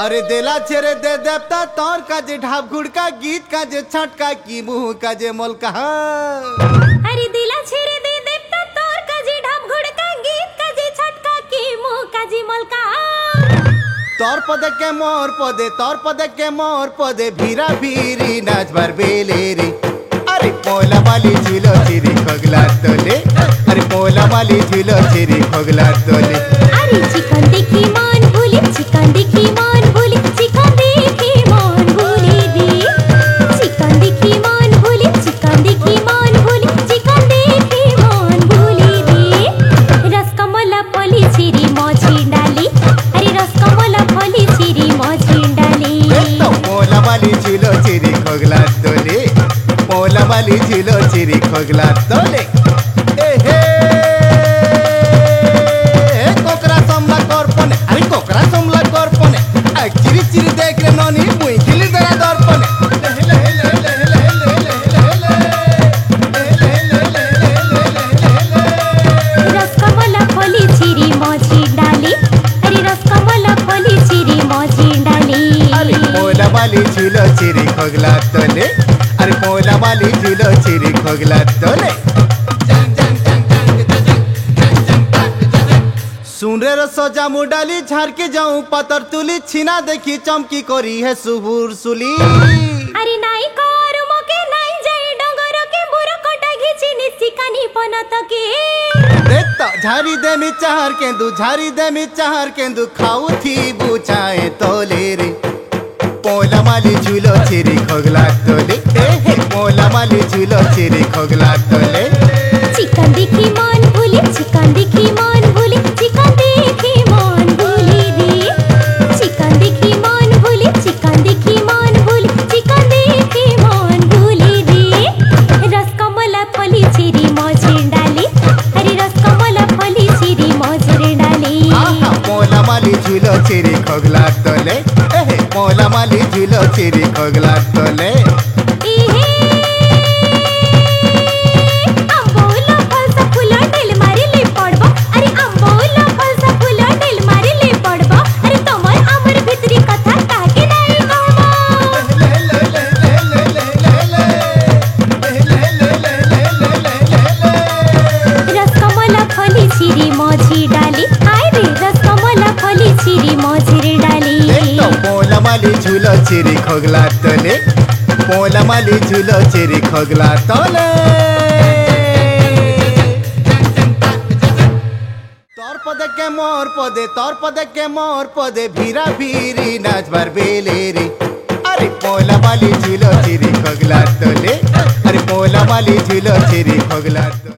अरे देला छेरे दे देवता तोर काजे ढाब गुड़का गीत काजे छटका की मुंह काजे मोलका। अरे दिला छेरे दे देवता तोर काजे ढाब गुड़का गीत काजे छटका की मुंह काजे मोलका। तोर पदे के मोर पदे तोर पदे के मोर पदे भीरा भीरी नाच बार बेले रे। अरे पोला वाली झूलो चिरी खोगला तोले। अरे पोला वाली झूलो चिरी खोगला तोले। अरे चिकन देखी मान भूली चिकन देखी मान भूली चिकन देखी मान भूली रे। चिकन देखी मान भूली चिकन देखी मान भूली चिकन देखी मान भूली रे। रसकमला फली चिरी मौजी डाली। अरे रसकमला फली चिरी मौजी डाली। तो पोला वाली झूलो चिरी खोगला तोले। पोला वाली झूलो चिरी खोगला तोले। ए हे कोकरा समला करपने। अरे कोकरा समला करपने चिरी चिरी देख रे ननी मुई खिली तेरा दर्पणे। रसकमला फली चिरी मौजी डाली। अरे रसकमला फली चिरी मौजी डाली। अरे पोला वाली झूलो चिरी खोगला तोले। अरे पोला वाली झूलो चिरी खोगला तोले। सुन रे सोजा मुडाली झाड़ के जाऊं पतर तुली छिना देखी चमकी करी है सुबुर सुली। अरे नाई कर मोके नाई जाए डंगर के बुरा कटा घिची निसी कानी पनत के। देख तो झारी दे मी चाहर केंदू झारी दे मी चाहर केंदू खाऊ थी बुचाए तोले रे। पोला वाली झूलो चिरी खोगला तोले। ए पोला वाली झूलो चिरी खोगला तोले। चिकन देखी मान भूली चिकन देखी मान भूली चिकन देखी मान भूली रे। चिकन देखी मान भूली चिकन देखी मान भूली चिकन देखी मान भूली रे। रसकमला फली चिरी मौजी डाली। अरे रसकमला फली चिरी मौजी डाली। पोला वाली झूलो चिरी खोगला तोले। पोला वाली झूलो चिरी खोगला तोले। मौजी डाली। आए रे रसकमला फली चिरी मौजी डाली। तो पोला वाली झूलो चिरी खोगला तोले। पोला वाली झूलो चिरी खोगला तोले। तोर पदे के मोर पदे तोर पदे के मोर पदे भीरा भीरी नाच बार बेले रे। अरे पोला वाली झूलो चिरी खोगला तोले। अरे पोला वाली झूलो चिरी खोगला तोले।